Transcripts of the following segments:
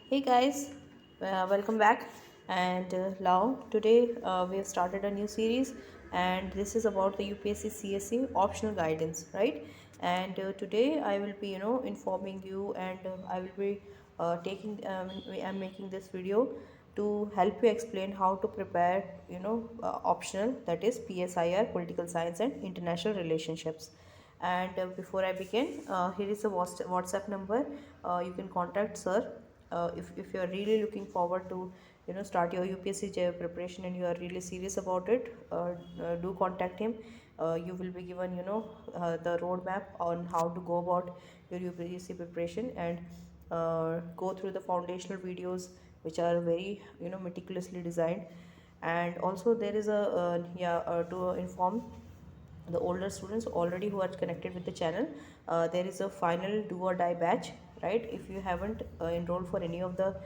Hey guys, welcome back. And now today we have started a new series, and this is about the UPSC CSE optional guidance, right? And today I will be, informing you, and I will be I'm making this video to help you explain how to prepare, optional, that is PSIR, Political Science and International Relationships. And before I begin, here is a WhatsApp number. You can contact sir if you are really looking forward to start your UPSC preparation and you are really serious about it. Do contact him. You will be given the roadmap on how to go about your UPSC preparation, and go through the foundational videos which are very meticulously designed. And also there is a to inform the older students already who are connected with the channel, there is a final do or die batch, right? If you haven't enrolled for any of the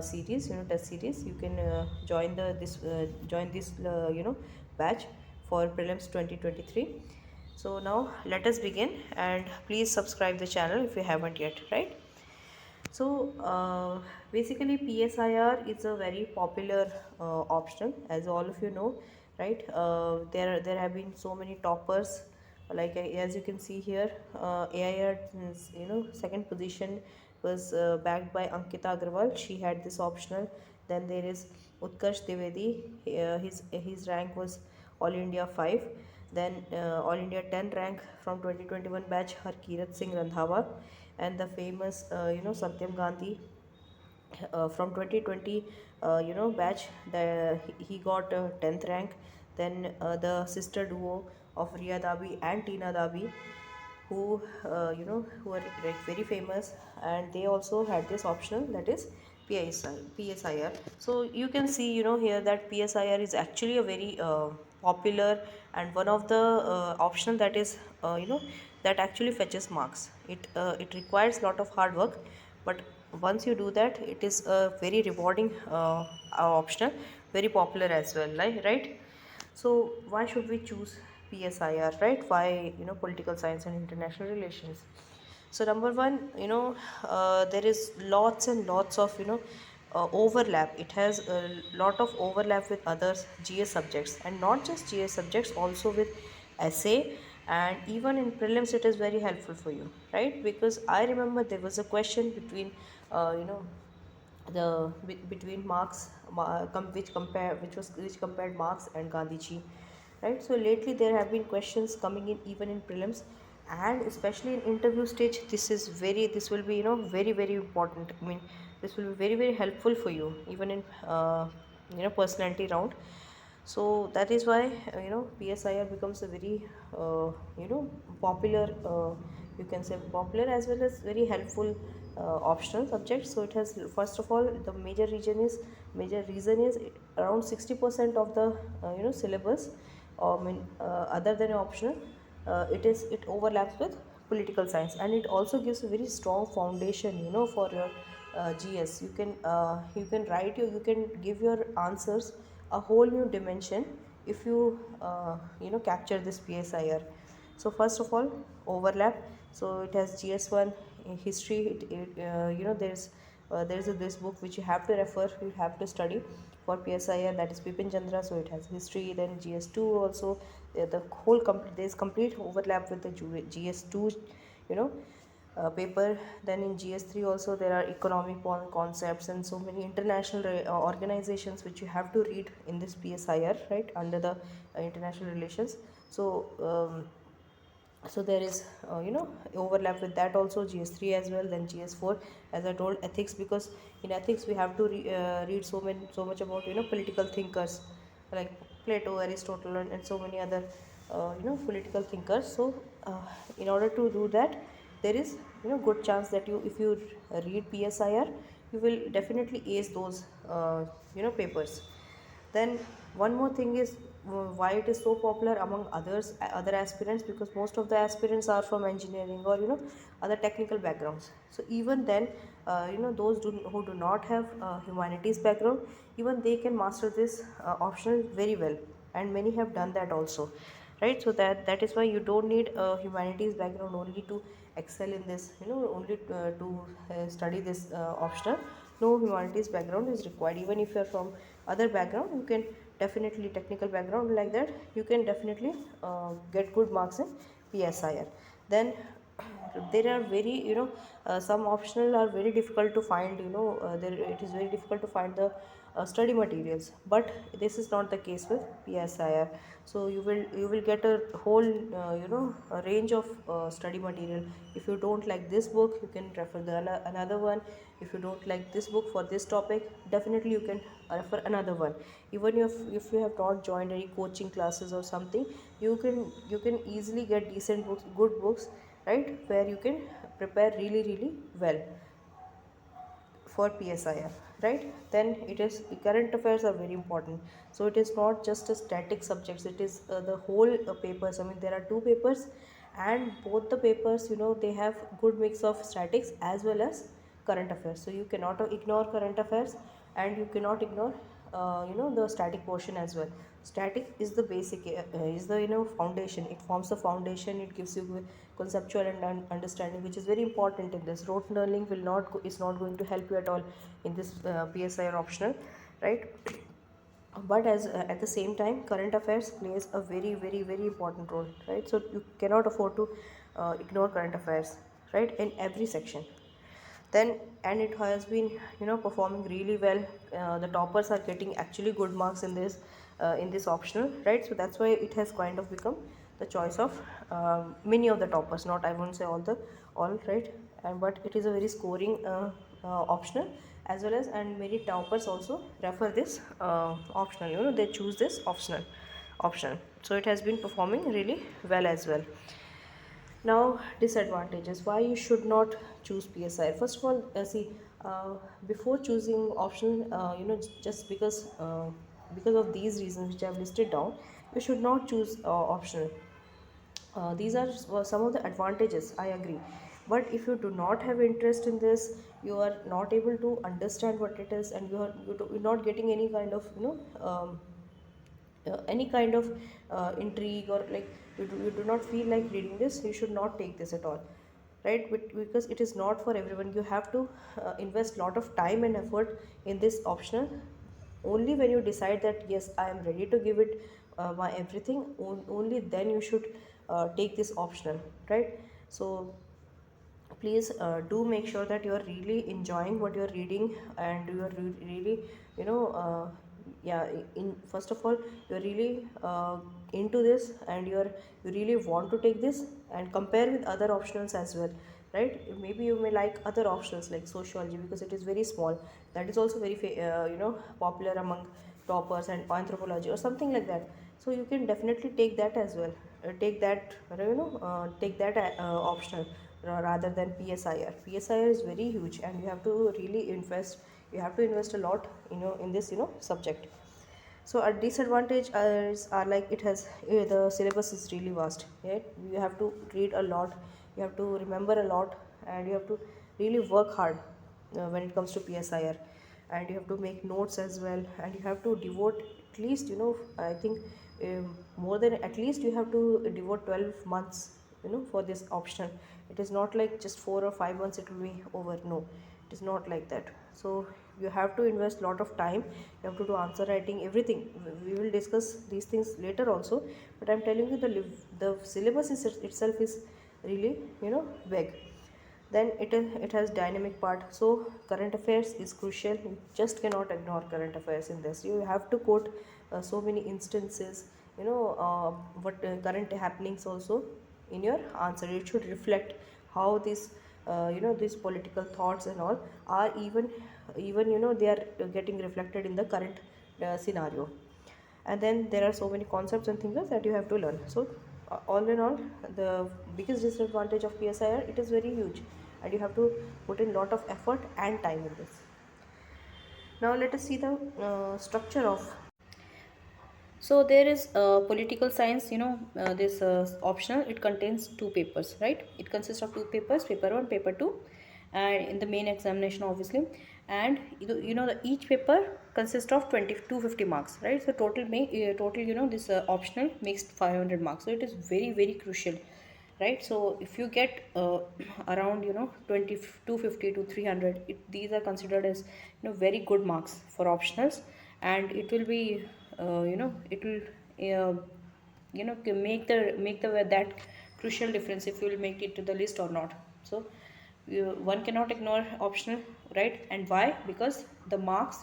series, test series, you can join this batch for prelims 2023. So now let us begin, and please subscribe the channel if you haven't yet, right? So basically, PSIR is a very popular option, as all of you know, right? There have been so many toppers, like as you can see here, AIR, second position was backed by Ankita Agarwal. She had this optional. Then there is Utkarsh Dwivedi. His rank was All India 5. Then All India 10 rank from 2021 batch Harkirat Singh Randhawa, and the famous Satyam Gandhi from 2020 batch, he got 10th rank. Then the sister duo of Ria Dabi and Tina Dabi, who are like very famous, and they also had this optional, that is PSIR. So you can see here that PSIR is actually a very popular and one of the option that is that actually fetches marks. It requires a lot of hard work, but once you do that, it is a very rewarding option, very popular as well, right? So why should we choose PSIR, right? Why political science and international relations? So number one, there is lots and lots of overlap. It has a lot of overlap with other GS subjects, and not just GS subjects, also with essay, and even in prelims it is very helpful for you, right? Because I remember there was a question between you know between Marx, which compared Marx and Gandhiji, right? So lately there have been questions coming in even in prelims, and especially in interview stage. This will be very very important. I mean, this will be very very helpful for you even in personality round. So that is why PSIR becomes a very popular, you can say popular as well as very helpful optional subject. So it has, first of all, the major reason is around 60% of the syllabus, other than optional, it overlaps with political science, and it also gives a very strong foundation for your GS. You can give your answers a whole new dimension if you capture this PSIR. So first of all, overlap. So it has GS1 in history. There's this book which you have to refer, you have to study for PSIR, that is Bipin Chandra. So it has history. Then GS2 also, there's complete overlap with the GS2 you know paper. Then in GS3 also there are economic concepts and so many international organizations which you have to read in this PSIR, right, under the international relations. So there is overlap with that also, GS3 as well. Then GS4, as I told, ethics, because in ethics we have to read so much about political thinkers like Plato, Aristotle, and so many other political thinkers. So in order to do that, there is good chance that if you read PSIR, you will definitely ace those papers. Then one more thing is why it is so popular among other aspirants, because most of the aspirants are from engineering or other technical backgrounds. So even then, those who do not have humanities background, even they can master this optional very well, and many have done that also, right? So that is why you don't need a humanities background only to excel in this, only to study this optional. no humanities background is required. Even if you are from other background, you can definitely, technical background like that, you can definitely get good marks in PSIR. Then there are very, some optional are very difficult to find, there it is very difficult to find the study materials, but this is not the case with PSIR. So you will get a whole, a range of study material. If you don't like this book, you can refer the another one. If you don't like this book for this topic, definitely you can refer another one. Even if you have not joined any coaching classes or something, you can easily get decent books, good books, right, where you can prepare really really well for PSIR, right? Then it is, current affairs are very important. So it is not just a static subjects, it is the whole papers. I mean, there are two papers, and both the papers, they have good mix of statics as well as current affairs. So you cannot ignore current affairs, and you cannot ignore the static portion as well. Static is the basic, is the, foundation. It forms the foundation. It gives you conceptual and understanding, which is very important in this. Rote learning will not is not going to help you at all in this PSI or optional, right? But as at the same time, current affairs plays a very very very important role, right? So you cannot afford to ignore current affairs, right, in every section. Then, and it has been, performing really well. The toppers are getting actually good marks in this optional, right? So that's why it has kind of become the choice of many of the toppers, not, I won't say all, right? And but it is a very scoring optional as well as, and many toppers also refer this optional, they choose this optional. So it has been performing really well as well. Now, disadvantages, why you should not choose PSI. First of all, see, before choosing optional, just because of these reasons which I have listed down, you should not choose optional. These are some of the advantages, I agree. But if you do not have interest in this, you are not able to understand what it is, and you're not getting any kind of, any kind of intrigue, or like you do not feel like reading this, you should not take this at all, right? But because it is not for everyone, you have to invest lot of time and effort in this optional. Only when you decide that yes, I am ready to give it my everything, only then you should take this optional, right? So please do make sure that you are really enjoying what you are reading, and you are really, you know uh, yeah, in first of all, you are really into this, and you really want to take this, and compare with other optionals as well, right? Maybe you may like other options like sociology, because it is very small. That is also very popular among toppers, and anthropology or something like that. So you can definitely take that as well. Take that optional rather than PSIR. PSIR is very huge, and you have to really invest. You have to invest a lot, in this, subject. So a disadvantage are like, it has the syllabus is really vast. Right? You have to read a lot. You have to remember a lot, and you have to really work hard when it comes to PSIR, and you have to make notes as well, and you have to devote at least, I think, more than, at least you have to devote 12 months, for this optional. It is not like just 4 or 5 months it will be over. No, it is not like that. So you have to invest lot of time. You have to do answer writing, everything. We will discuss these things later also, but I'm telling you, the syllabus itself is really, big. Then it has dynamic part. So current affairs is crucial. You just cannot ignore current affairs in this. You have to quote so many instances, what current happenings also in your answer. It should reflect how these political thoughts and all are, even they are getting reflected in the current scenario. And then there are so many concepts and things that you have to learn. So all in all, the biggest disadvantage of PSIR, it is very huge, and you have to put in lot of effort and time in this. Now let us see the structure of. So there is political science, this optional. It contains two papers, right? It consists of two papers, paper 1, paper 2, and in the main examination obviously. And each paper consists of 250 marks, right? So total this optional makes 500 marks. So it is very very crucial, right? So if you get around 20 250 to 300, these are considered as very good marks for optionals, and it will be it will make the that crucial difference if you will make it to the list or not. So one cannot ignore optional, right? And why? Because the marks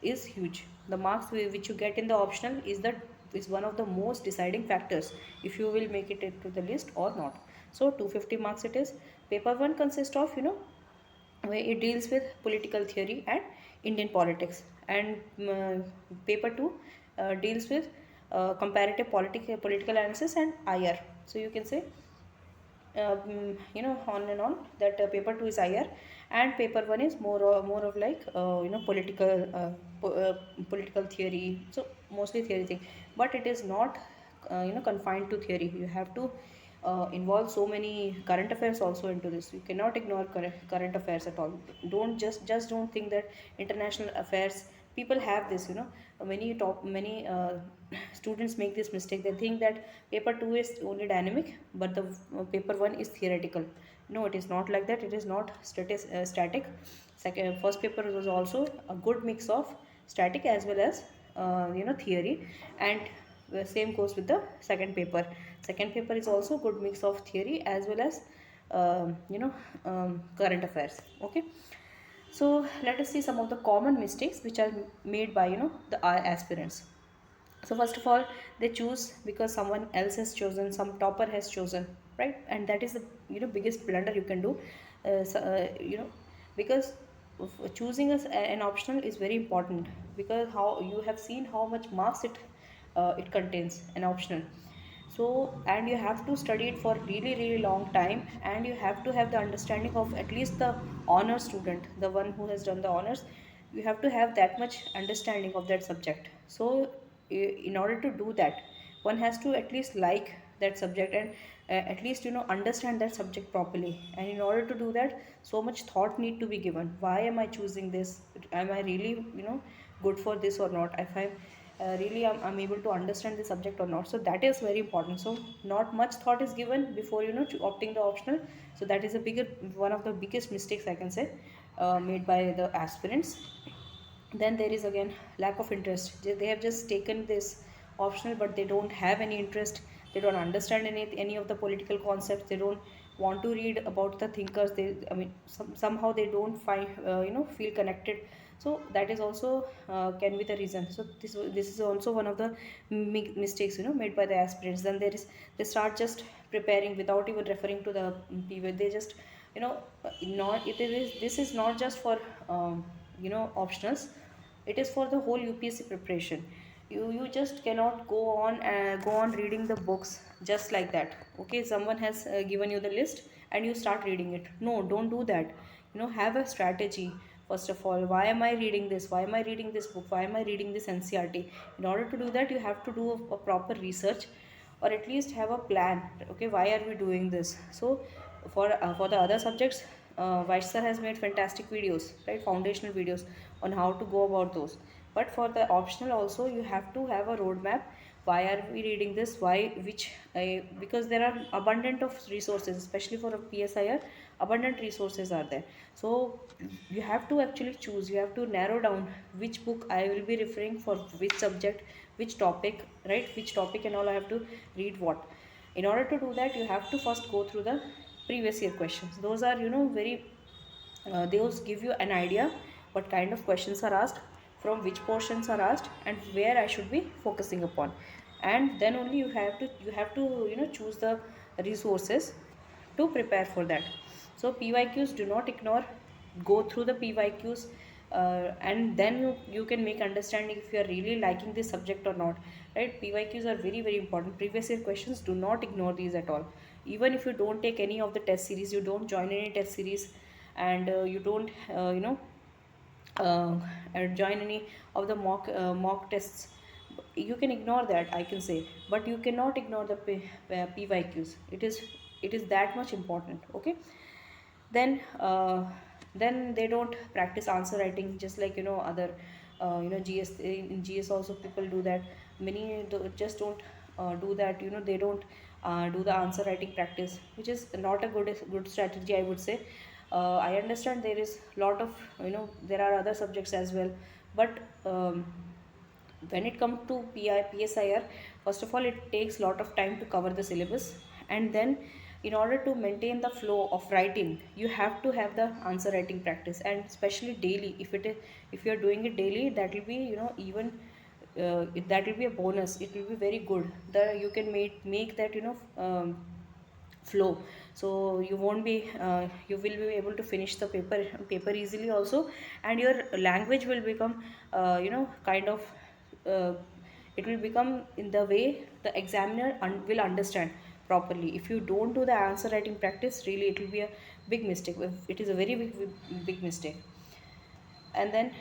is huge. The marks which you get in the optional is one of the most deciding factors if you will make it into the list or not. So 250 marks it is. Paper 1 consists of where it deals with political theory and Indian politics, and paper 2 deals with comparative political analysis and IR. So you can say on and on that paper 2 is IR, and paper 1 is more of like political theory, so mostly theory thing. But it is not confined to theory. You have to involve so many current affairs also into this. You cannot ignore current affairs at all. Don't just don't think that international affairs, people have this many students make this mistake. They think that paper 2 is only dynamic, but the paper 1 is theoretical. No, it is not like that. It is not static. First paper was also a good mix of static as well as theory, and the same goes with the second paper. Second paper is also good mix of theory as well as current affairs. Okay, so let us see some of the common mistakes which are made by the aspirants. So first of all, they choose because someone else has chosen, some topper has chosen, right? And that is the biggest blunder you can do. Because choosing an optional is very important, because how you have seen how much marks it contains an optional. So, and you have to study it for really long time, and you have to have the understanding of at least the honor student, the one who has done the honors. You have to have that much understanding of that subject. So in order to do that, one has to at least like that subject, and at least understand that subject properly. And in order to do that, so much thought need to be given. Why am I choosing this? Am I really good for this or not? If I really I'm able to understand the subject or not. So that is very important. So not much thought is given before opting the optional. So that is a bigger one of the biggest mistakes I can say made by the aspirants. Then there is again lack of interest. They have just taken this optional, but they don't have any interest. They don't understand any of the political concepts. They don't want to read about the thinkers. Somehow they don't find feel connected. So that is also can be the reason. So this is also one of the mistakes made by the aspirants. Then there is, they start just preparing without even referring to the PV. They just not it is this is not just for optionals. It is for the whole UPSC preparation. You just cannot go on reading the books just like that. Okay, someone has given you the list and you start reading it. No, don't do that. Have a strategy. First of all, why am I reading this? Why am I reading this book? Why am I reading this NCRT? In order to do that, you have to do a proper research, or at least have a plan. Okay, why are we doing this? So for the other subjects, Vysh sir has made fantastic videos, right? Foundational videos on how to go about those. But for the optional also, you have to have a roadmap. Why are we reading this? Why? Because there are abundant of resources, especially for a PSIR. Abundant resources are there. So you have to actually choose. You have to narrow down which book I will be referring for which subject, which topic, right? Which topic and all I have to read what. In order to do that, you have to first go through the previous year questions. Those are very those give you an idea what kind of questions are asked, from which portions are asked, and where I should be focusing upon. And then only you have to choose the resources to prepare for that. So PYQs, do not ignore. Go through the PYQs, and then you can make understanding if you are really liking this subject or not, right? PYQs are very important. Previous year questions, do not ignore these at all. Even if you don't take any of the test series, you don't join any test series, and you don't uh, join any of the mock tests, you can ignore that, I can say. But you cannot ignore the PYQs. It is that much important. Okay, then then they don't practice answer writing, just like other GS. In GS also people do that. Many just don't do that. They don't do the answer writing practice, which is not a good strategy, I would say. I understand there is lot of, there are other subjects as well, but when it comes to PSIR, first of all, it takes lot of time to cover the syllabus, and then in order to maintain the flow of writing, you have to have the answer writing practice, and especially daily. If you are doing it daily, that will be, even that will be a bonus. It will be very good. You can make that, flow, so you won't be you will be able to finish the paper easily also, and your language will become kind of uh, it will become in the way the examiner will understand properly. If you don't do the answer writing practice, really it will be a big mistake. It is a very big mistake. And then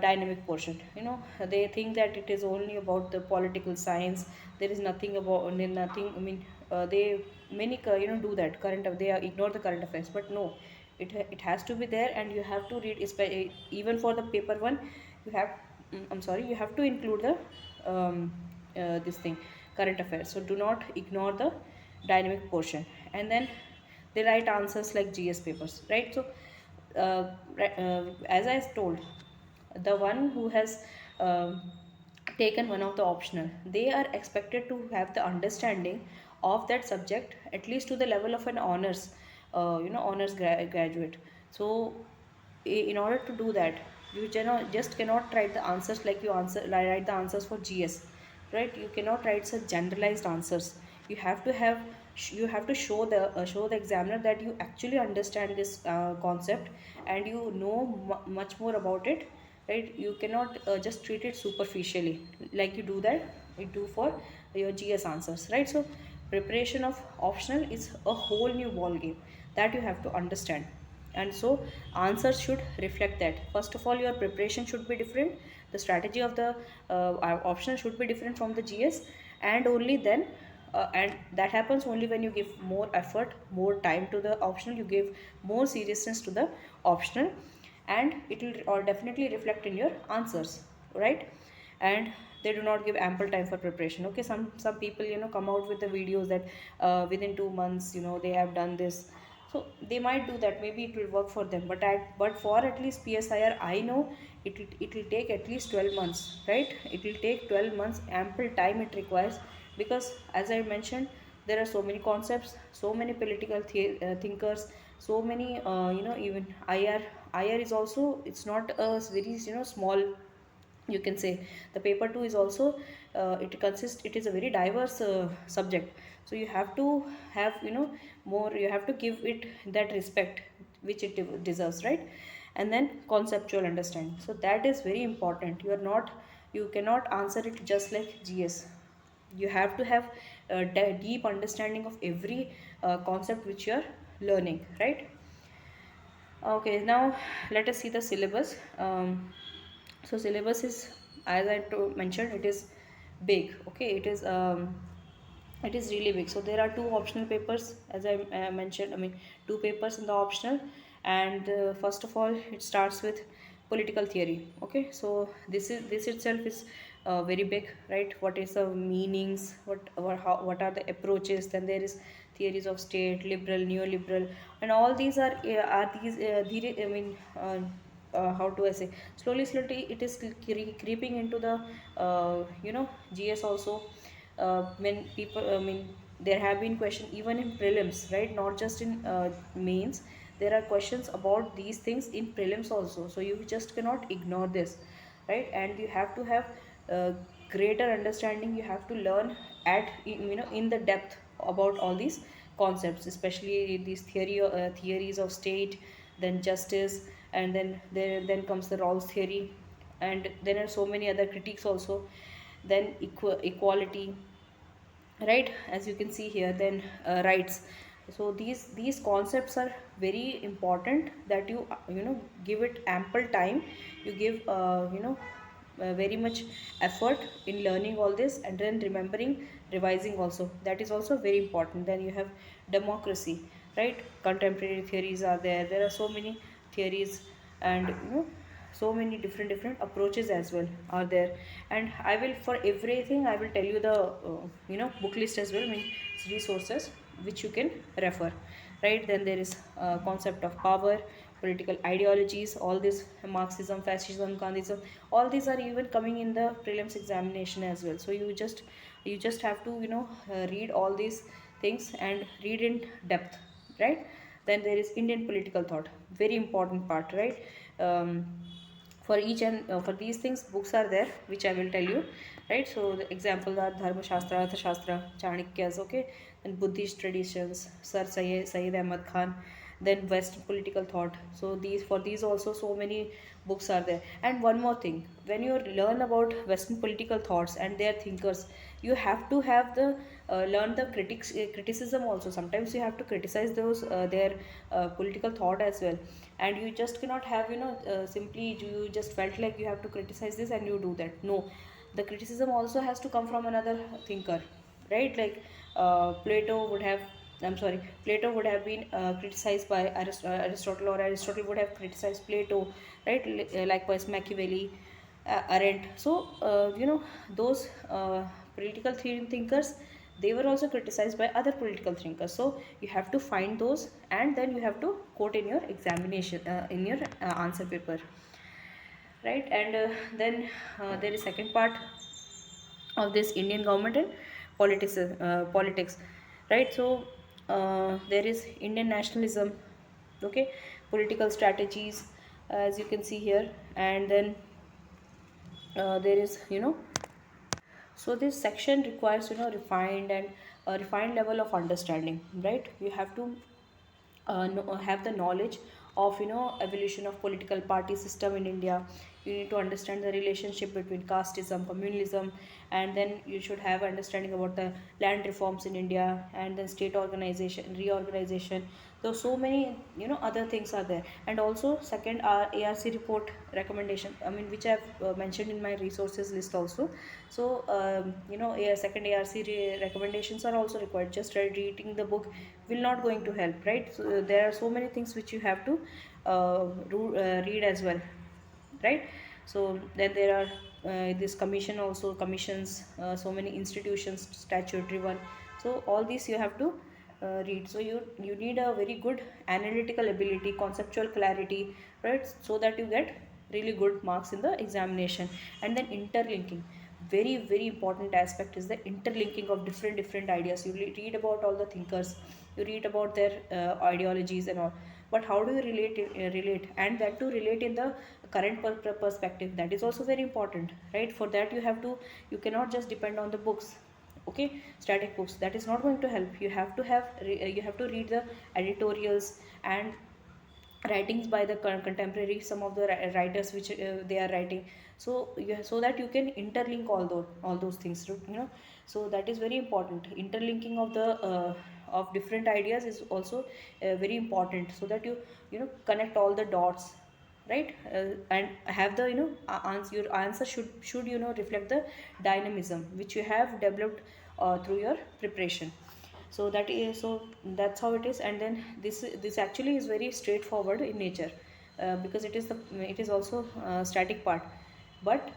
dynamic portion, they think that it is only about the political science. There is nothing about nothing, I mean, they many do that they ignore the current affairs, but no, it has to be there, and you have to read even for the paper one. You have I'm sorry, you have to include the this thing, current affairs. So do not ignore the dynamic portion. And then they write answers like GS papers, right? So as I told, the one who has taken one of the optional, they are expected to have the understanding of that subject at least to the level of an honors, honors graduate. So in order to do that, you just cannot write the answers like write the answers for GS, right? You cannot write such generalized answers. You have to have you have to show the examiner that you actually understand this concept, and you know much more about it, right? You cannot just treat it superficially like you do for your GS answers, right? So preparation of optional is a whole new ball game that you have to understand, and so answers should reflect that. First of all, your preparation should be different, the strategy of the optional should be different from the GS, and only then and that happens only when you give more effort, more time to the optional, you give more seriousness to the optional, and it will or definitely reflect in your answers, right? And they do not give ample time for preparation. Okay, some people come out with the videos that within 2 months they have done this. So they might do that, maybe it will work for them, but for at least PSIR, I know it will take at least 12 months, right? It will take 12 months, ample time it requires, because as I mentioned, there are so many concepts, so many political thinkers, so many even IR is also, it's not a very small, you can say. The paper 2 is also it is a very diverse subject. So you have to have more, you have to give it that respect which it deserves, right? And then conceptual understanding, so that is very important. You cannot answer it just like GS. You have to have a deep understanding of every concept which you are learning, right? Okay, now let us see the syllabus. So syllabus is, as I mentioned, it is big. Okay, it is really big. So there are two optional papers, as I mentioned. I mean, two papers in the optional, and first of all, it starts with political theory. Okay, so this itself is very big, right? What is the meanings? What are the approaches? Then there is theories of state, liberal, neoliberal, and all these are these. I mean. How do I say, slowly it is creeping into the GS also. When people, I mean, there have been questions even in prelims, right? Not just in mains. There are questions about these things in prelims also. So you just cannot ignore this, right? And you have to have greater understanding. You have to learn in the depth about all these concepts, especially these theories of state, then justice, and then comes the Rawls theory, and there are so many other critiques also. Then equality, right, as you can see here. Then rights. So these concepts are very important, that you give it ample time. You give very much effort in learning all this, and then remembering, revising also, that is also very important. Then you have democracy, right? Contemporary theories are there. There are so many theories, and so many different approaches as well are there, and I will, for everything I will tell you the book list as well, I mean resources which you can refer, right? Then there is concept of power, political ideologies, all this Marxism, fascism, Gandhism, all these are even coming in the prelims examination as well. So you just have to read all these things and read in depth, right? Then there is Indian political thought, very important part, right? um, for each and for these things books are there which I will tell you, right? So the examples are Dharma Shastra, Artha Shastra, Chanakya's, okay, and Buddhist traditions, Sir Sayyid Ahmad Khan, then Western political thought. So these, for these also so many books are there. And one more thing, when you learn about Western political thoughts and their thinkers, you have to have the learn the criticism also. Sometimes you have to criticize those their political thought as well, and you just cannot have simply you just felt like you have to criticize this and you do that. No, the criticism also has to come from another thinker, right? Like Plato would have, I'm sorry, Plato would have been criticized by Aristotle, or Aristotle would have criticized Plato, right? Likewise Machiavelli, Arendt. So those political thinkers, they were also criticized by other political thinkers. So you have to find those and then you have to quote in your examination, in your answer paper, right? And then there is second part of this Indian government and politics, right? So there is Indian nationalism, okay, political strategies, as you can see here, and then there is so this section requires refined and a refined level of understanding, right? You have to have the knowledge of evolution of political party system in India. You need to understand the relationship between casteism, communalism, and then you should have understanding about the land reforms in India, and then state organization, reorganization. So so many other things are there. And also second are ARC report recommendation, I mean, which I've mentioned in my resources list also. So a second ARC recommendations are also required. Just reading the book will not going to help, right? So there are so many things which you have to read as well, right? So then there are this commission also, commissions, so many institutions, statutory one. So all these you have to read. So you need a very good analytical ability, conceptual clarity, right? So that you get really good marks in the examination. And then interlinking, very important aspect is the interlinking of different ideas. You read about all the thinkers, you read about their ideologies and all, but how do you relate, and that to relate in the current perspective, that is also very important, right? For that you cannot just depend on the books, okay, static books. That is not going to help. You have to you have to read the editorials and writings by the contemporary, some of the writers which they are writing. So so that you can interlink all those things, so that is very important. Interlinking of the of different ideas is also very important, so that you connect all the dots, right? And have the answer, your answer should reflect the dynamism which you have developed through your preparation. So that's how it is. And then this actually is very straightforward in nature, because it is also static part, but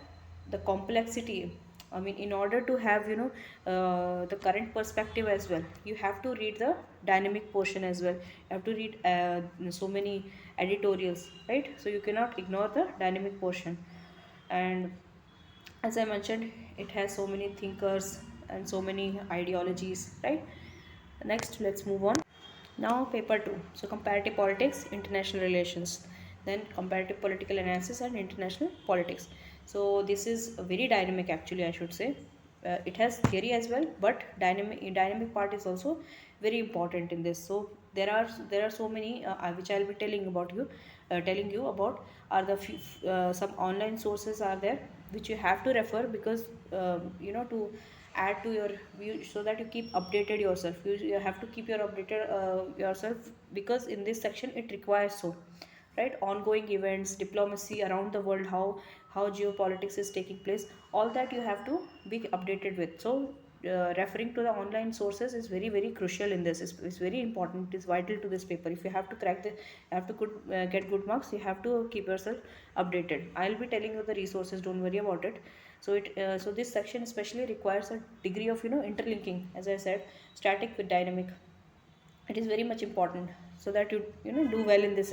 the complexity, I mean, in order to have the current perspective as well, you have to read the dynamic portion as well. You have to read so many editorials, right? So you cannot ignore the dynamic portion. And as I mentioned, it has so many thinkers and so many ideologies, right? Next, let's move on. Now, paper 2. So, comparative politics, international relations. Then, comparative political analysis and international politics. So, this is very dynamic actually, I should say. It has theory as well, but dynamic part is also very important in this. So, there are so many which I'll be telling you about are the some online sources are there which you have to refer, because to add to your view, so that you keep updated yourself. You have to keep your updated yourself, because in this section it requires so, right? Ongoing events, diplomacy around the world, how geopolitics is taking place, all that you have to be updated with. So referring to the online sources is very very crucial in this. It's very important. It is vital to this paper. If you have to crack the, you have to get good marks, you have to keep yourself updated. I'll be telling you the resources, don't worry about it. So this section especially requires a degree of interlinking, as I said, static with dynamic. It is very much important, so that you do well in this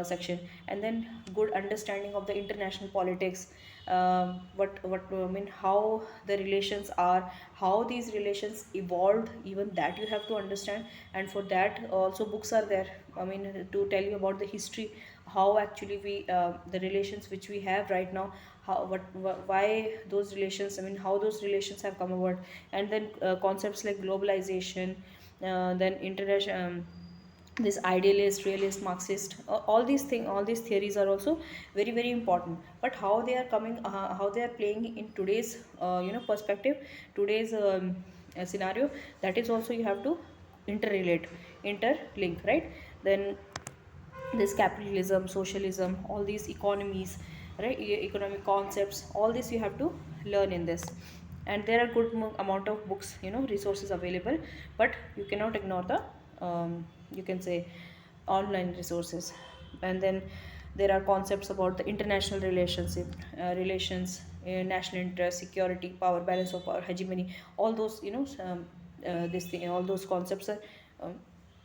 section. And then good understanding of the international politics, what I mean, how the relations are, how these relations evolved, even that you have to understand. And for that also books are there, I mean, to tell you about the history, how actually we the relations which we have right now, how why those relations, I mean, how those relations have come about. And then concepts like globalization, then international, this idealist, realist, Marxist, all these theories are also very very important. But how they are coming, how they are playing in today's perspective, today's scenario, that is also you have to interrelate, interlink, right? Then this capitalism, socialism, all these economies, right, economic concepts, all this you have to learn in this. And there are good amount of books, resources available, but you cannot ignore the you can say online resources. And then there are concepts about the international relationship, relations, national interest, security, power, balance of power, hegemony, all those, this thing, all those concepts are um,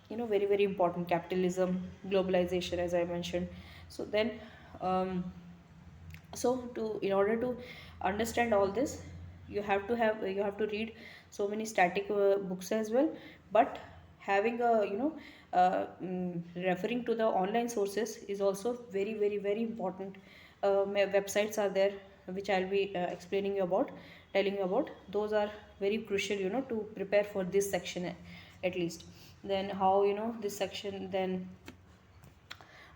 very very important. Capitalism, globalization, as I mentioned. So then um, in order to understand all this, you have to read so many static books as well. But having a referring to the online sources is also very very very important. Websites are there which I'll be explaining you about, telling you about. Those are very crucial, to prepare for this section at least. Then how, this section, then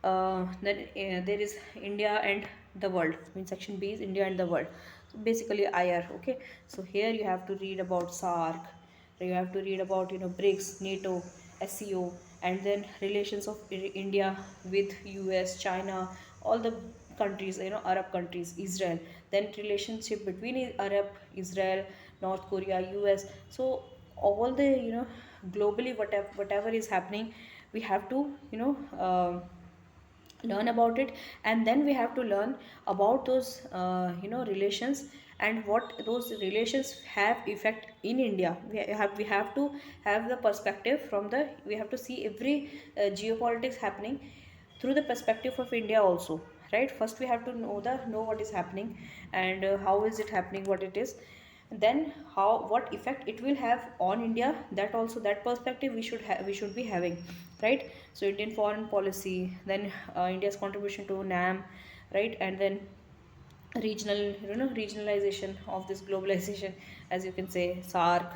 there is India and the world. I mean, section B is India and the world. So basically IR. Okay, so here you have to read about SARC, you have to read about BRICS, NATO, SEO, and then relations of India with US, China, all the countries, Arab countries, Israel. Then relationship between Arab, Israel, North Korea, US. So all the globally, whatever is happening, we have to learn about it. And then we have to learn about those relations, and what those relations have effect in India. We have to have the perspective from the, we have to see every geopolitics happening through the perspective of India also, right? First we have to know what is happening, and how is it happening, what it is. Then how, what effect it will have on India, that also, that perspective we should be having, right? So Indian foreign policy, then India's contribution to NAM, right? And then regional, regionalization of this globalization, as you can say, SARC,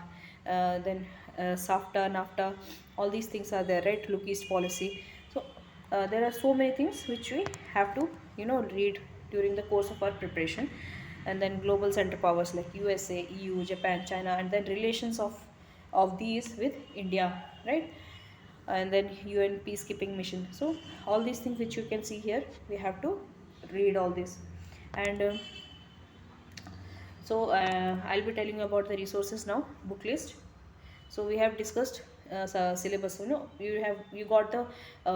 then SAFTA, NAFTA, all these things are there, right? Look East policy. So there are so many things which we have to read during the course of our preparation. And then global center powers like USA, EU, Japan, China, and then relations of these with India, right? And then UN peacekeeping mission. So all these things which you can see here, we have to read all this. And I'll be telling you about the resources now, book list. So we have discussed syllabus. You got the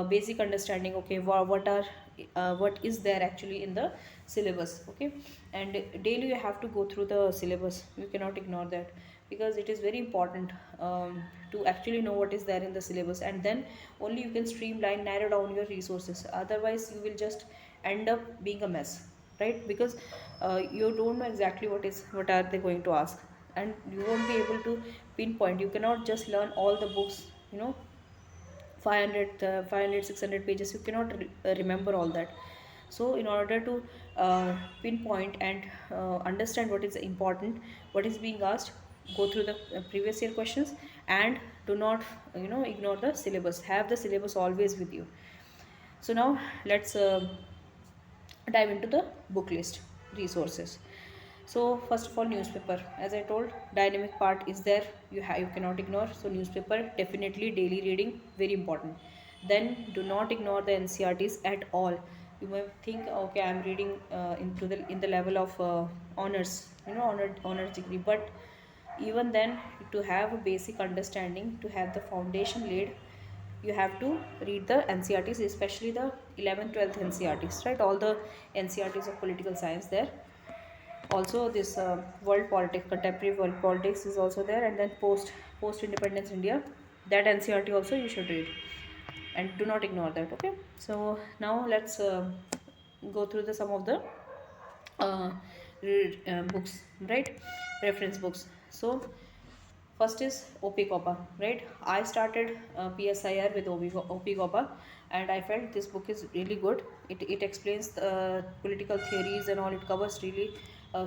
basic understanding. Okay, what is there actually in the syllabus. Okay, and daily you have to go through the syllabus. You cannot ignore that, because it is very important to actually know what is there in the syllabus, and then only you can streamline, narrow down your resources. Otherwise you will just end up being a mess, right? Because you don't know exactly what are they going to ask, and you won't be able to pinpoint. You cannot just learn all the books, 500 600 pages. You cannot remember all that. So in order to pinpoint and understand what is important, what is being asked, go through the previous year questions, and do not ignore the syllabus. Have the syllabus always with you. So now let's dive into the book list resources. So first of all, newspaper. As I told, dynamic part is there, you cannot ignore. So newspaper, definitely daily reading, very important. Then do not ignore the NCRTs at all. You may think, okay, I'm reading in the level of honors, honors degree, but even then, to have a basic understanding, to have the foundation laid, you have to read the NCRTs, especially the 11th 12th NCRTs, right? All the NCRTs of political science there. Also this world politics, contemporary world politics is also there, and then post independence India, that NCRT also you should read, and do not ignore that. Okay, so now let's go through the some of the uh, books, right? Reference books. So first is OP Coppa, right? I started PSIR with OP Coppa, and I felt this book is really good. It explains political theories and all. It covers really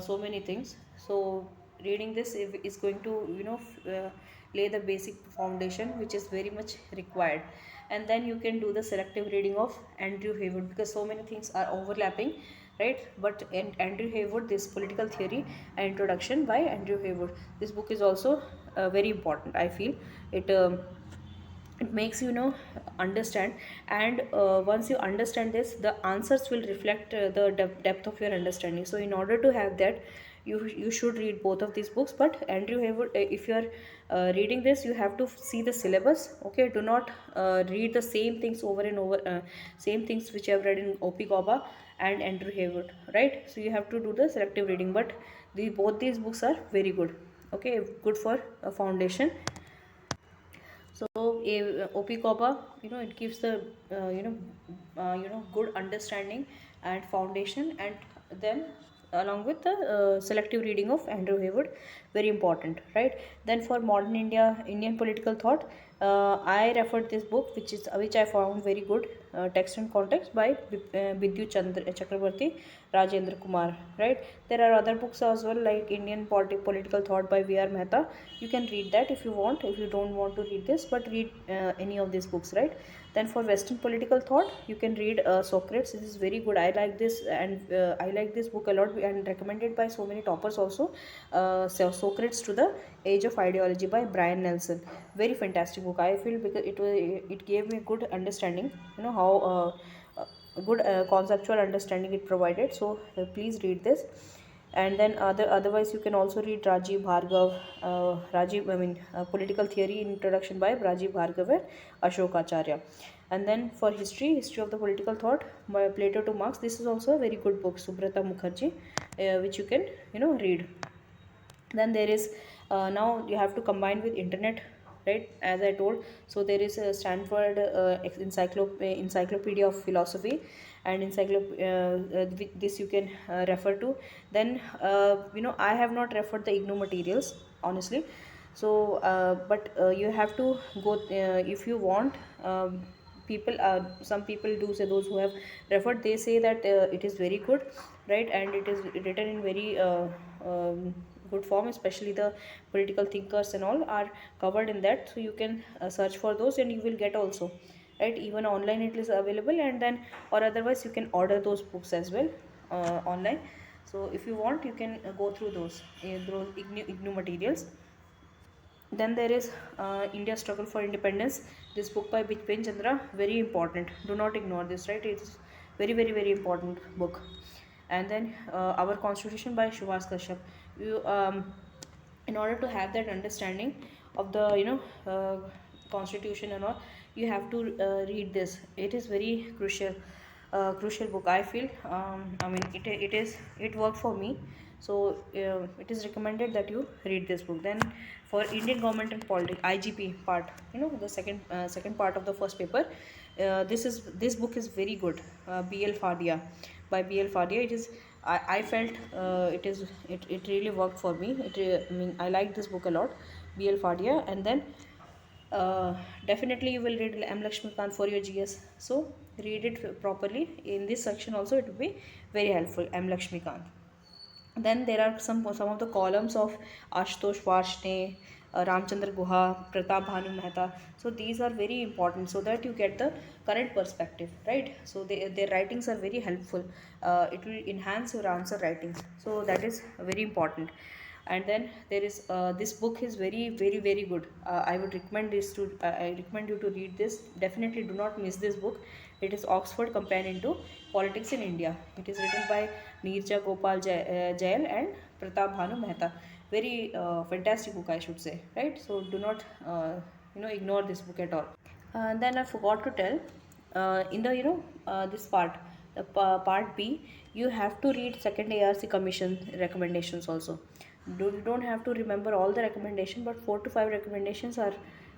so many things. So reading this is going to lay the basic foundation, which is very much required. And then you can do the selective reading of Andrew Haywood, because so many things are overlapping, right? But in Andrew Haywood, this political theory and introduction by Andrew Haywood, this book is also very important, I feel. It makes understand, and once you understand this, the answers will reflect the depth of your understanding. So in order to have that, you should read both of these books. But Andrew Haywood, if you are reading this, you have to see the syllabus. Okay, do not read the same things over and over, same things which you have read in OP Goba and Andrew Haywood, right? So you have to do the selective reading. But both these books are very good. Okay, good for a foundation. So OP COPA, it gives the good understanding and foundation, and then along with the selective reading of Andrew Haywood, very important, right? Then for modern Indian political thought, I referred this book, which I found very good, text and context by Vidyu Chakrabarti, Rajendra Kumar, right? There are other books as well, like Indian political thought by V.R. Mehta. You can read that if you want, if you don't want to read this, but read any of these books, right? Then for Western political thought, you can read Socrates. This is very good. I like this, and I like this book a lot, and recommended by so many toppers also. Socrates to the Age of Ideology by Brian Nelson. Very fantastic book, I feel, because it gave me good understanding, how good conceptual understanding it provided. So please read this. And then otherwise you can also read Rajiv Bhargav, Political Theory Introduction by Rajiv Bhargav and Ashok Acharya. And then for history of the political thought by Plato to Marx, this is also a very good book, Subrata Mukherjee, which you can read. Then there is now you have to combine with internet, right, as I told. So there is a Stanford encyclopedia of philosophy, and this you can refer to. Then I have not referred the IGNOU materials, honestly. So but you have to go, if you want. Some people do say, those who have referred, they say that it is very good, right? And it is written in very good form, especially the political thinkers and all are covered in that. So you can search for those, and you will get also, right? Even online it is available, and then, or otherwise you can order those books as well online. So if you want, you can go through those IGNOU materials. Then there is India Struggle for Independence. This book by Bipin Chandra, very important. Do not ignore this, right? It's very, very, very important book. And then Our Constitution by Subhas Kashyap. You, in order to have that understanding of the constitution and all, you have to read this. It is very crucial book, I feel. I mean, it worked for me. So it is recommended that you read this book. Then for Indian government and politics, IGP part, the second part of the first paper, this book is very good. BL Fadia, by BL Fadia. I felt it really worked for me. I like this book a lot, BL Fadia. And then definitely you will read M. Lakshmikant for your GS. So read it properly. In this section also it will be very helpful, M. Lakshmikant. Then there are some of the columns of Ashutosh Varshney, Ramchandra Guha, Pratap Bhanu Mehta. So these are very important, so that you get the current perspective, right? So their writings are very helpful. It will enhance your answer writing. So that is very important. And then there is this book is very, very, very good. I recommend you to read this. Definitely do not miss this book. It is Oxford Companion to Politics in India. It is written by Neerja Gopal Jail and Pratap Bhanu Mehta. very fantastic book, I should say, right? So do not ignore this book at all. Then I forgot to tell, in the this part, the part B, you have to read second ARC Commission recommendations also. You don't have to remember all the recommendation, but 4 to 5 recommendations are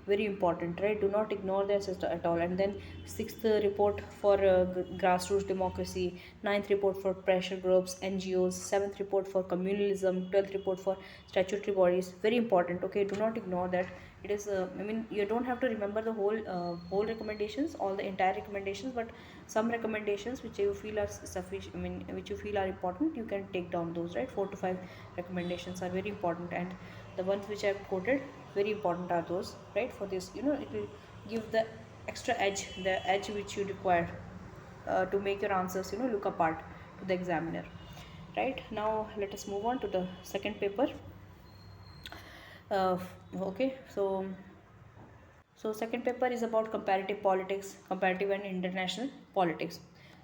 very important, right? Do not ignore this at all. And then sixth report for grassroots democracy, ninth report for pressure groups, NGOs, seventh report for communalism, 12th report for statutory bodies. Very important. Okay, do not ignore that. It is I mean, you don't have to remember the whole recommendations, all the entire recommendations, but some recommendations which you feel are sufficient, I mean, which you feel are important, you can take down those, right? 4 to 5 recommendations are very important, and the ones which I've quoted, very important are those, right? For this, it will give the extra edge, the edge which you require to make your answers look apart to the examiner. Right, now let us move on to the second paper. uh, okay, so second paper is about comparative politics, comparative and international politics.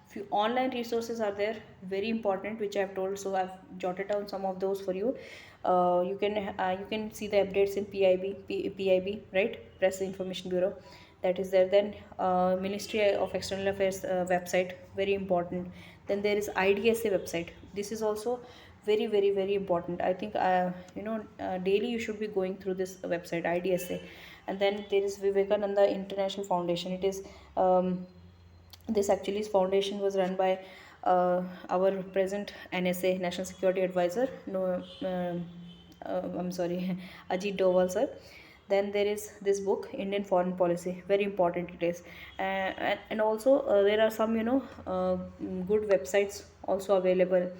Few online resources are there, very important, which I have told. So I've jotted down some of those for you. You can see the updates in PIB, right? Press Information Bureau, that is there. Then Ministry of External Affairs website, very important. Then there is IDSA website. This is also very, very, very important. I think daily you should be going through this website, IDSA. And then there is Vivekananda International Foundation. It is this actually foundation was run by our present NSA, National Security Advisor, no I'm sorry, Ajit Doval sir. Then there is this book, Indian Foreign Policy, very important it is. And also there are some good websites also available,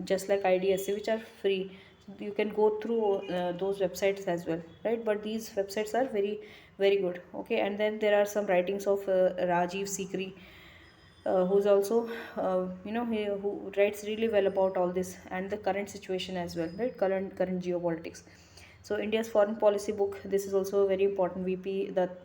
just like IDSA, which are free. You can go through those websites as well, right? But these websites are very, very good. Okay, and then there are some writings of Rajiv Sikri, who's also who writes really well about all this and the current situation as well, right? Current geopolitics. So India's foreign policy book, this is also very important. VP Dutt,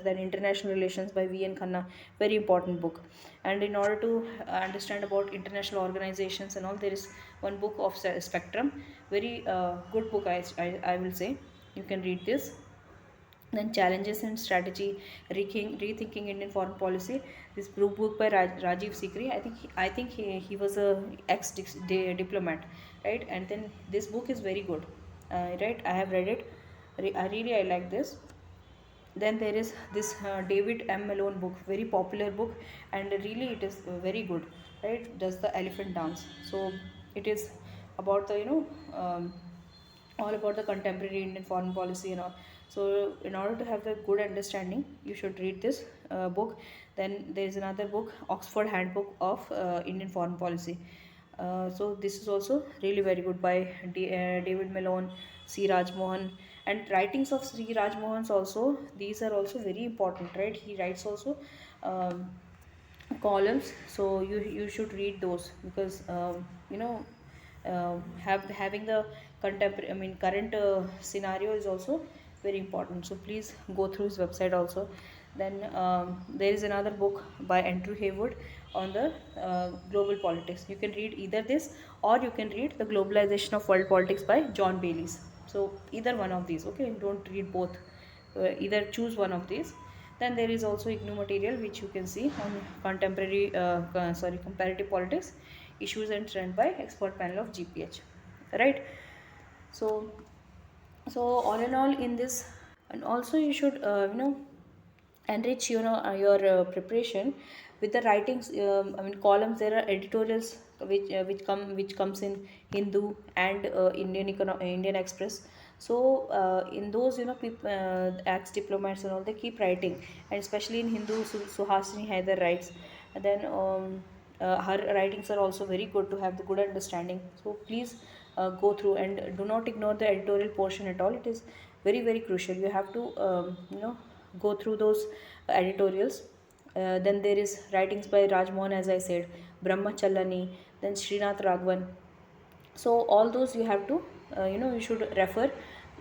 then International Relations by VN Khanna, very important book. And in order to understand about international organizations and all, there is one book of Spectrum, very good book, I will say. You can read this. Then Challenges and Strategy, Rethinking Indian Foreign Policy. This book by Rajiv Sikri. I think he was a diplomat, right? And then this book is very good, right? I have read it. I like this. Then there is this David M. Malone book, very popular book, and really it is very good, right? Does the Elephant Dance? So it is about the all about the contemporary Indian foreign policy and all. So in order to have the good understanding, you should read this book. Then there is another book, Oxford Handbook of Indian Foreign Policy. So this is also really very good by David Malone, C. Rajmohan, and writings of C. Rajmohan's also. These are also very important, right? He writes also um, columns, so you should read those because having the contemporary, I mean, current scenario is also very important. So please go through his website also. Then there is another book by Andrew Haywood on the global politics. You can read either this, or you can read The Globalization of World Politics by John Baylis. So either one of these, okay? Don't read both. Either choose one of these. Then there is also IGNOU material, which you can see on comparative politics, issues and trend by expert panel of GPH, right? So all in all in this. And also you should enrich your preparation with the writings, I mean columns. There are editorials which comes in Hindu and Indian Express. So in those, ex diplomats and all, they keep writing, and especially in Hindu, Suhasini Haidar writes. And then her writings are also very good to have the good understanding. So please go through and do not ignore the editorial portion at all. It is very, very crucial. You have to go through those editorials. Then there is writings by Rajmohan, as I said, Brahma Challani, then Srinath Raghavan. So all those you have to you should refer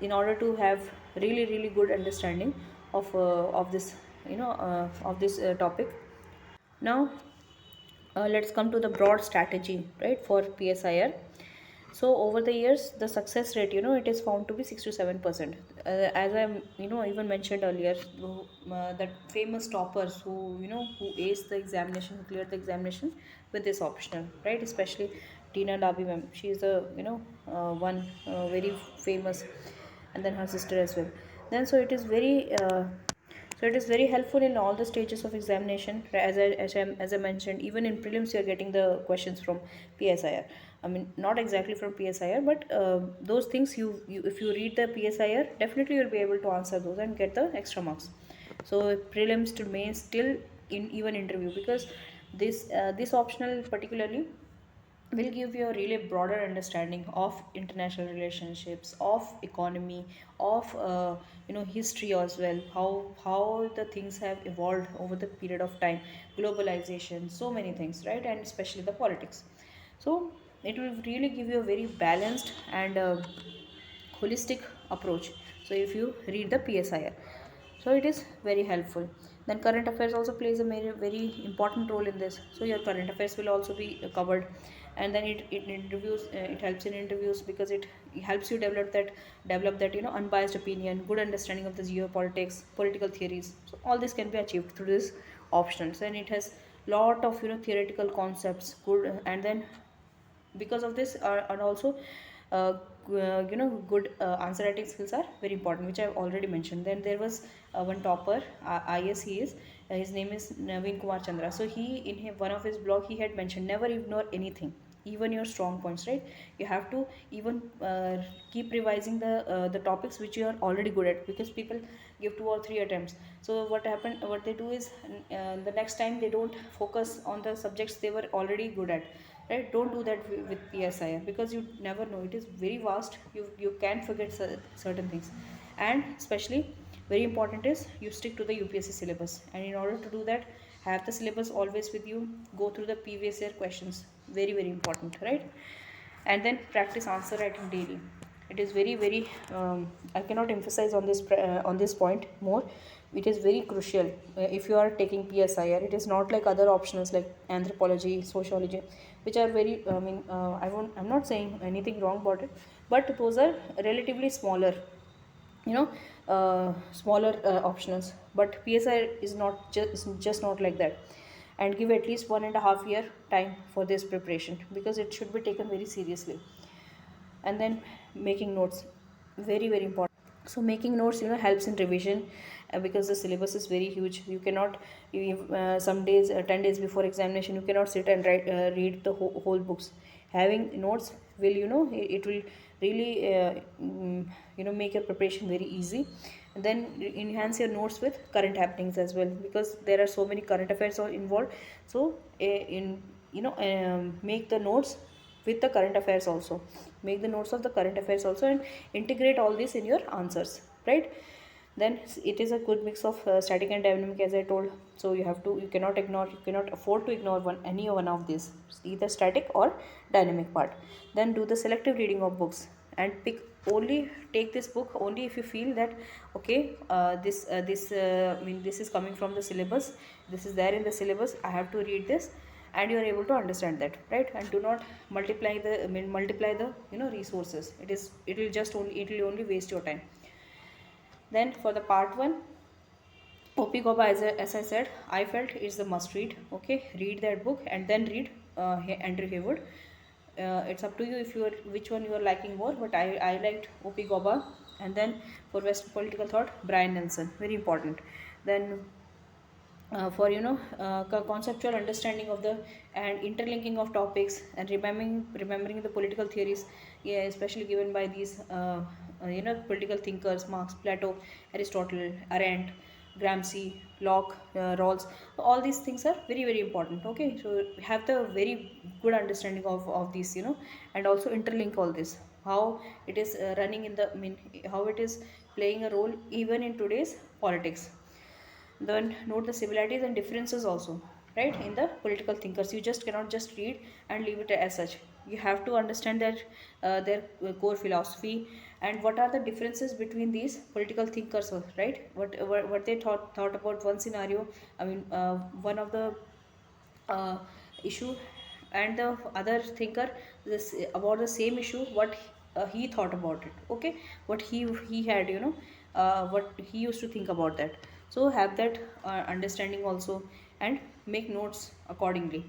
in order to have really, really good understanding of this topic. Now let's come to the broad strategy, right, for PSIR. So over the years the success rate, it is found to be 6 to 7%. As I even mentioned earlier, that famous toppers who aced the examination, who cleared the examination with this optional, right? Especially Tina Dabi ma'am, she is a one very famous, and then her sister as well. Then so it is very helpful in all the stages of examination. As I mentioned, even in prelims, you are getting the questions from PSIR. I mean, not exactly from PSIR, but those things if you read the PSIR, definitely you'll be able to answer those and get the extra marks. So prelims to main still in even interview, because this optional particularly will give you a really broader understanding of international relationships, of economy, of history as well, how the things have evolved over the period of time, globalization, so many things, right? And especially the politics. So it will really give you a very balanced and holistic approach. So if you read the PSIR, so it is very helpful. Then current affairs also plays a very important role in this. So your current affairs will also be covered. And then it helps in interviews, because it helps you develop that unbiased opinion, good understanding of the geopolitics, political theories. So all this can be achieved through this options, and it has lot of theoretical concepts, good. And then because of this, and also good answer writing skills are very important, which I've already mentioned. Then there was one topper, IS he is, his name is Naveen Kumar Chandra. So he, in one of his blog, he had mentioned, never ignore anything, even your strong points, right? You have to even keep revising the topics which you are already good at, because people give 2 or 3 attempts. So what they do is, the next time they don't focus on the subjects they were already good at, right? Don't do that with PSIR, because you never know, it is very vast. You can forget certain things. And especially very important is, you stick to the UPSC syllabus, and in order to do that, have the syllabus always with you. Go through the previous year questions, very very important, right? And then practice answer writing daily. It is very I cannot emphasize on this point more. It is very crucial. If you are taking PSIR, it is not like other options like anthropology, sociology, which are very, I'm not saying anything wrong about it, but those are relatively smaller, you know smaller optionals. But PSI is just not like that. And give at least 1.5 year time for this preparation, because it should be taken very seriously. And then making notes, very very important. So making notes helps in revision, because the syllabus is very huge. You cannot, some days, 10 days before examination, you cannot sit and read the whole books. Having notes will, it will really make your preparation very easy. And then enhance your notes with current happenings as well, because there are so many current affairs all involved. So in make the notes with the current affairs also, make the notes of the current affairs also, and integrate all this in your answers, right? Then it is a good mix of static and dynamic, as I told. So you cannot afford to ignore any one of these, either static or dynamic part. Then do the selective reading of books, and take this book only if you feel that, okay, this is coming from the syllabus, this is there in the syllabus, I have to read this, and you are able to understand that, right? And do not multiply the resources. It will only waste your time. Then for the part 1, OP Goba, as I said, I felt is the must read. Okay, read that book and then read Andrew Haywood. It's up to you if you are which one you are liking more, but I liked OP Goba. And then for West political thought, Brian Nelson, very important. Then for conceptual understanding of the and interlinking of topics, and remembering the political theories, yeah, especially given by these political thinkers, Marx, Plato, Aristotle, Arendt, Gramsci, Locke, Rawls. All these things are very very important. Okay, so have the very good understanding of these, and also interlink all this, how it is running in the, how it is playing a role even in today's politics. Then note the similarities and differences also, right? In the political thinkers, you just cannot just read and leave it as such. You have to understand their core philosophy, and what are the differences between these political thinkers, right? What they thought about one scenario. One of the issue and the other thinker, this about the same issue, what he thought about it. Okay, what he had, what he used to think about that. So have that understanding also, and make notes accordingly.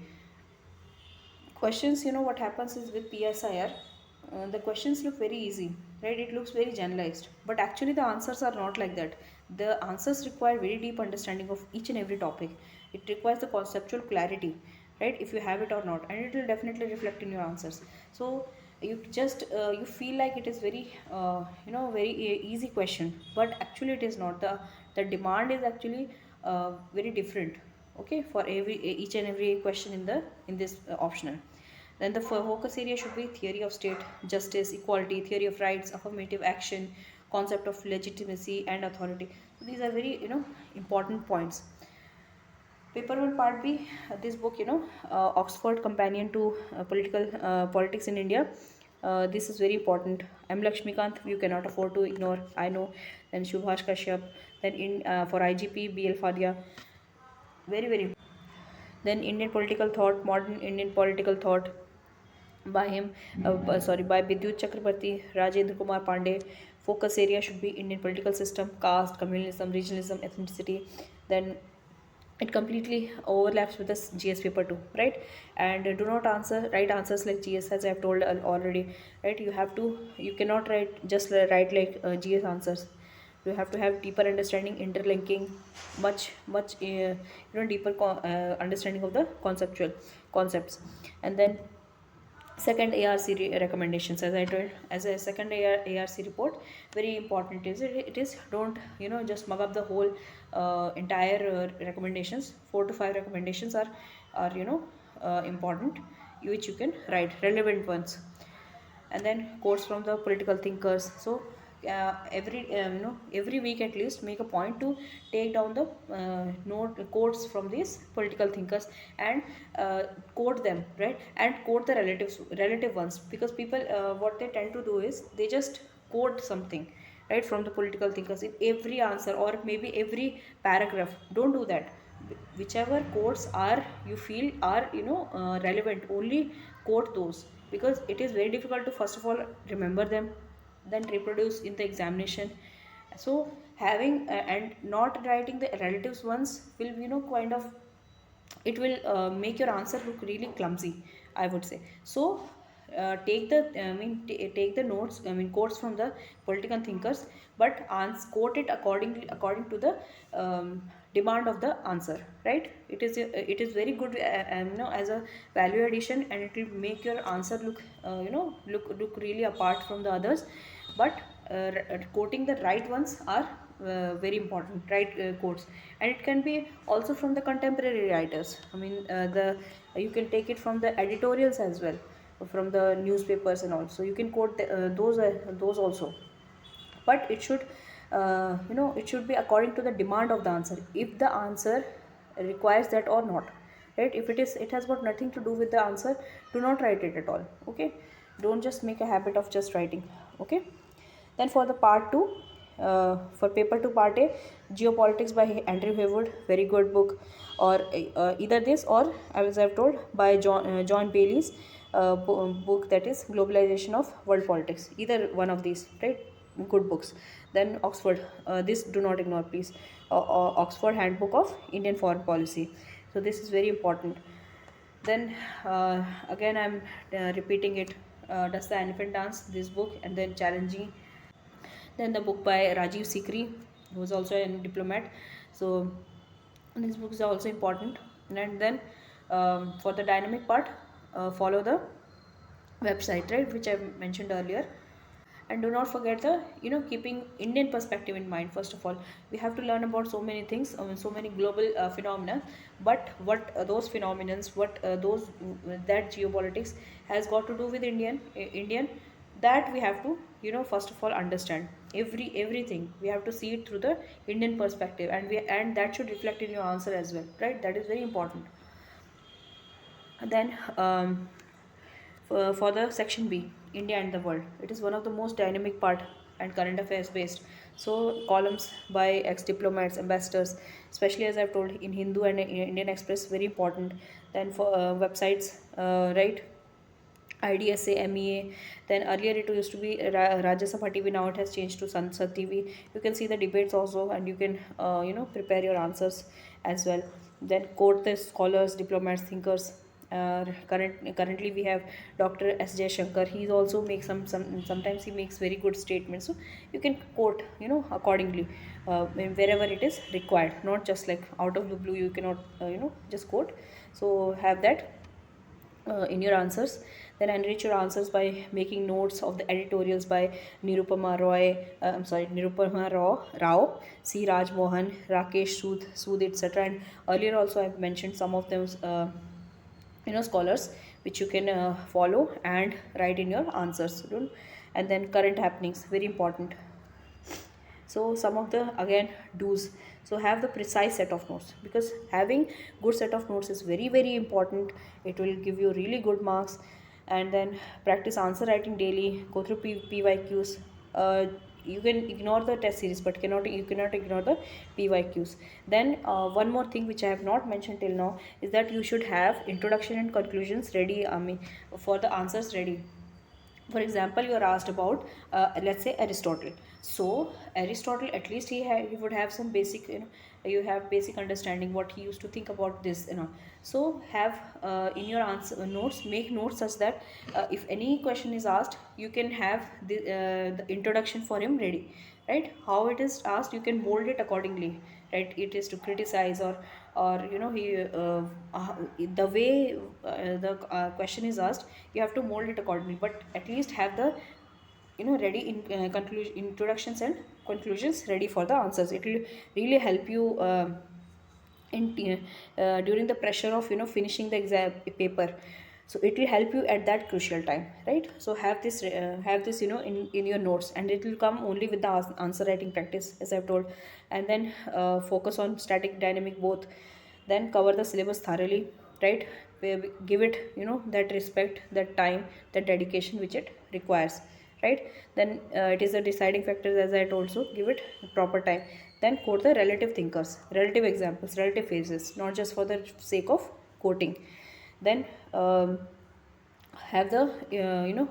Questions, what happens is with PSIR, the questions look very easy, right? It looks very generalized, but actually the answers are not like that. The answers require very deep understanding of each and every topic. It requires the conceptual clarity, right? If you have it or not, and it will definitely reflect in your answers. So you just you feel like it is very very easy question, but actually it is not. The demand is actually very different, okay, for every each and every question in this optional. Then the focus area should be theory of state justice, equality, theory of rights, affirmative action, concept of legitimacy and authority. So these are very important points. Paper 1 part B, this book, Oxford Companion to Politics in India. This is very important. M. Lakshmikant, you cannot afford to ignore, I know. Then Shubhash Kashyap. Then for IGP, B.L. Fadia. Very, very. Then Indian political thought, modern Indian political thought by him, by Vidyut Chakrabarti, Rajendra Kumar Pandey. Focus area should be Indian political system, caste, communalism, regionalism, ethnicity. Then it completely overlaps with this GS paper too, right? And do not write answers like GS, as I have told already, right? You cannot write like GS answers. You have to have deeper understanding, interlinking, much deeper understanding of the conceptual concepts. And then second ARC recommendations, as I told, as a second ARC report, very important is it is don't just mug up the whole entire recommendations. 4 to 5 recommendations are important, which you can write relevant ones. And then quotes from the political thinkers. So every week at least make a point to take down the note quotes from these political thinkers, and quote them, right? And quote the relative ones, because people what they tend to do is they just quote something, right, from the political thinkers in every answer or maybe every paragraph. Don't do that. Whichever quotes are you feel are relevant, only quote those, because it is very difficult to first of all remember them, then reproduce in the examination. So having and not writing the relatives ones will kind of, it will make your answer look really clumsy, I would say. So take the notes, quotes from the political thinkers, but quote it according to the demand of the answer, right? It is very good as a value addition, and it will make your answer look look really apart from the others. But quoting the right ones are very important, right? Quotes. And it can be also from the contemporary writers. The you can take it from the editorials as well, from the newspapers and all. So you can quote those also, but it should it should be according to the demand of the answer, if the answer requires that or not, right? If it has got nothing to do with the answer, do not write it at all. Okay, don't just make a habit of just writing. Okay. Then for the part 2, for paper 2 part A, Geopolitics by Andrew Haywood, very good book. Or either this, or as I've told, by John Bailey's book, that is Globalization of World Politics. Either one of these, right? Good books. Then Oxford, this do not ignore please. Oxford Handbook of Indian Foreign Policy. So this is very important. Then again I'm repeating it, Does the Elephant Dance, this book. And then Challenging. Then the book by Rajiv Sikri, who was also a diplomat. So these books are also important. And then for the dynamic part, follow the website, right, which I mentioned earlier. And do not forget the keeping Indian perspective in mind. First of all, we have to learn about so many things, so many global phenomena, but what those phenomenons, what those that geopolitics has got to do with Indian, that we have to first of all understand. Everything we have to see it through the Indian perspective, and that should reflect in your answer as well, right? That is very important. Then for the section B, India and the world, it is one of the most dynamic part. and current affairs based. So columns by ex-diplomats, ambassadors, especially as I've told in Hindu and Indian Express, very important. Then for websites, right? IDSA, MEA. Then earlier it used to be Rajya Sabha TV. Now it has changed to Sansad TV. You can see the debates also, and you can prepare your answers as well. Then quote the scholars, diplomats, thinkers. Currently we have Dr. S. J. Shankar. He also makes sometimes he makes very good statements. So you can quote accordingly wherever it is required. Not just like out of the blue. You cannot just quote. So have that in your answers. Then enrich your answers by making notes of the editorials by Nirupama Rao, C. Raj Mohan, Rakesh Sood, etc. And earlier also I've mentioned some of those scholars which you can follow and write in your answers. And then current happenings, very important. So some of the again do's. So have the precise set of notes, because having good set of notes is very very important. It will give you really good marks. And then practice answer writing daily, go through PYQs. You can ignore the test series, but you cannot ignore the PYQs. Then one more thing which I have not mentioned till now is that you should have introduction and conclusions ready, I mean for the answers ready. For example, you are asked about let's say Aristotle. So Aristotle, at least he would have some basic, you have basic understanding what he used to think about this, so have in your answer notes, make notes such that if any question is asked, you can have the introduction for him ready, right? How it is asked, you can mold it accordingly, right? It is to criticize, or he the way the question is asked, you have to mold it accordingly, but at least have the ready in introductions and conclusions ready for the answers. It will really help you during the pressure of finishing the exam paper. So it will help you at that crucial time, right? So have this in your notes, and it will come only with the answer writing practice, as I've told. And then focus on static, dynamic both. Then cover the syllabus thoroughly, right? Give it that respect, that time, that dedication which it requires, right? Then it is the deciding factors, as I told. So give it proper time. Then quote the relative thinkers, relative examples, relative phases, not just for the sake of quoting. Then have the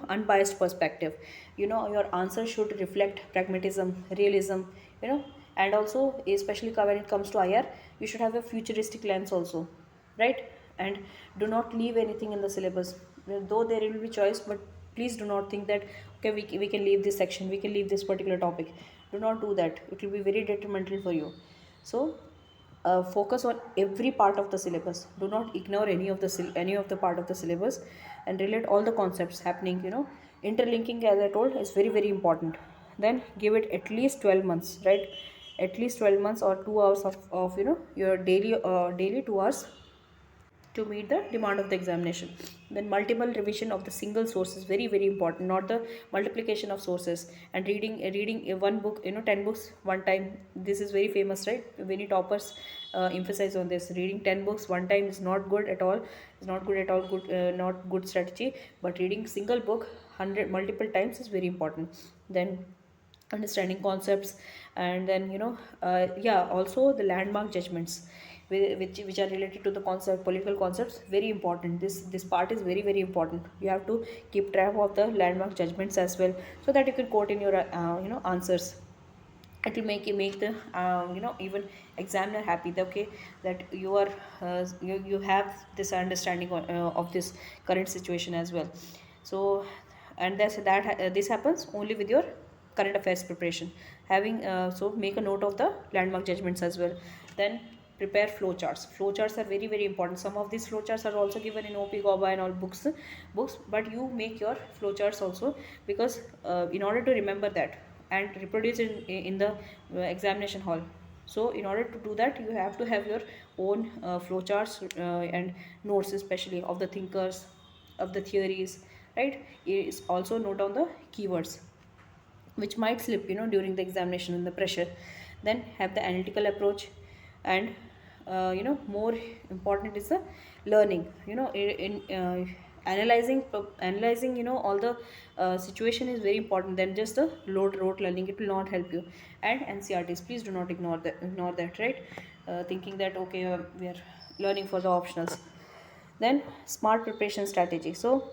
unbiased perspective. Your answer should reflect pragmatism, realism, and also especially when it comes to IR, you should have a futuristic lens also, right? And do not leave anything in the syllabus. Though there will be choice, but please do not think that okay, we can leave this section, we can leave this particular topic. Do not do that, it will be very detrimental for you. So focus on every part of the syllabus. Do not ignore any of the part of the syllabus, and relate all the concepts happening. Interlinking, as I told, is very very important. Then give it at least 12 months, right? At least 12 months, or 2 hours of your daily 2 hours to meet the demand of the examination. Then multiple revision of the single source is very very important, not the multiplication of sources. And reading one book, 10 books one time, this is very famous, right? Many toppers emphasize on this. Reading 10 books one time is not good at all. It's not good at all, good not good strategy. But reading single book 100 multiple times is very important. Then understanding concepts. And then yeah, also the landmark judgments, which are related to the concept, political concepts, very important. This part is very very important. You have to keep track of the landmark judgments as well, so that you can quote in your answers. It will make the even examiner happy that okay, that you are you have this understanding of this current situation as well. So and this happens only with your current affairs preparation. Having so make a note of the landmark judgments as well. Then prepare flowcharts. Flowcharts are very very important. Some of these flowcharts are also given in OP GOBA and all books, but you make your flowcharts also, because in order to remember that and reproduce it in the examination hall. So in order to do that, you have to have your own flowcharts and notes, especially of the thinkers, of the theories, right? Is also note down the keywords which might slip during the examination and the pressure. Then have the analytical approach. And more important is the learning. In analyzing all the situation is very important than just the rote learning. It will not help you. And NCRTs, please do not ignore that, right? Thinking that okay, we are learning for the optionals. Then smart preparation strategy. So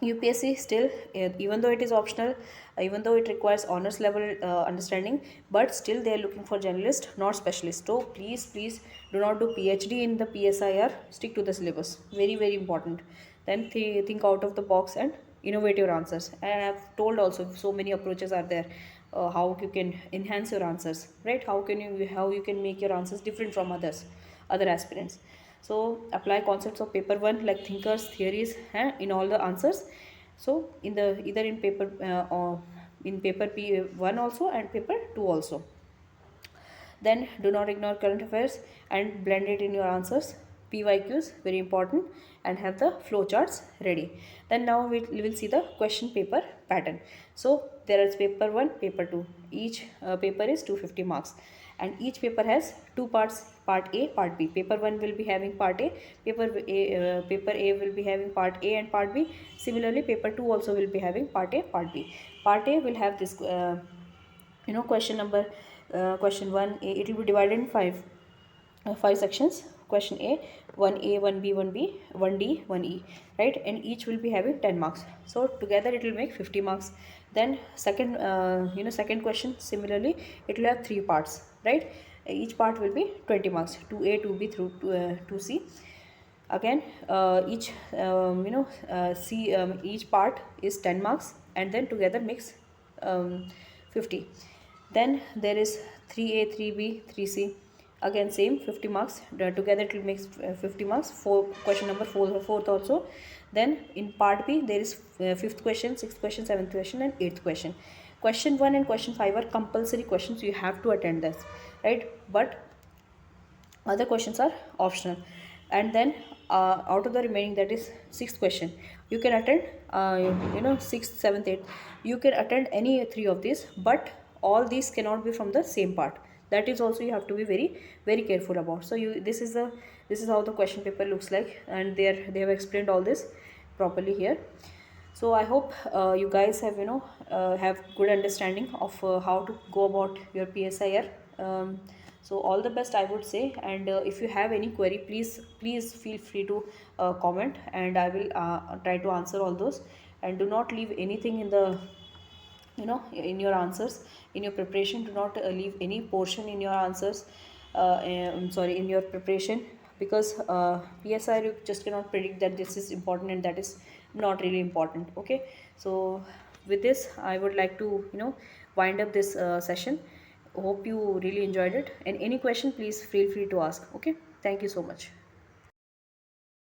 UPSC still, even though it is optional, even though it requires honors level understanding, but still they are looking for generalist, not specialist. So please do not do PhD in the PSIR. Stick to the syllabus. Very very important. Then think out of the box and innovate your answers. And I have told also so many approaches are there. How you can enhance your answers, right? How you can make your answers different from other aspirants. So apply concepts of paper one like thinkers theories in all the answers. So in the either in paper or in paper P1 also and paper 2 also. Then do not ignore current affairs and blend it in your answers. PYQs very important, and have the flow charts ready. Then now we will see the question paper pattern. So there is paper 1, paper 2. Each paper is 250 marks, and each paper has two parts, part A, part B. Paper 1 will be having part A, paper A will be having part A and part B. Similarly, paper 2 also will be having part A, part B. Part A will have this question 1 A. It will be divided in five sections. Question A, 1A, 1B, 1B, 1D, 1E, right? And each will be having 10 marks. So together it will make 50 marks. Then second question, similarly it will have three parts, right? Each part will be 20 marks, 2A, 2B through 2C. Again, each part is 10 marks, and then together makes 50. Then there is 3A, 3B, 3C. Again same 50 marks. Together it will make 50 marks. Question number 4, fourth also. Then in part B there is fifth question, sixth question, seventh question, and eighth question. Question 1 and question 5 are compulsory questions. You have to attend this, right? But other questions are optional. And then out of the remaining, that is sixth question, you can attend sixth, seventh, eighth. You can attend any three of these, but all these cannot be from the same part. That is also you have to be very very careful about. So this is how the question paper looks like, and they have explained all this properly here. So I hope you guys have good understanding of how to go about your PSIR. So all the best, I would say. And if you have any query, please feel free to comment, and I will try to answer all those. And do not leave anything in the in your answers, in your preparation. Do not leave any portion in your answers, in your preparation, because PSI, you just cannot predict that this is important and that is not really important. Okay, so with this I would like to wind up this session. Hope you really enjoyed it, and any question please feel free to ask. Okay, thank you so much.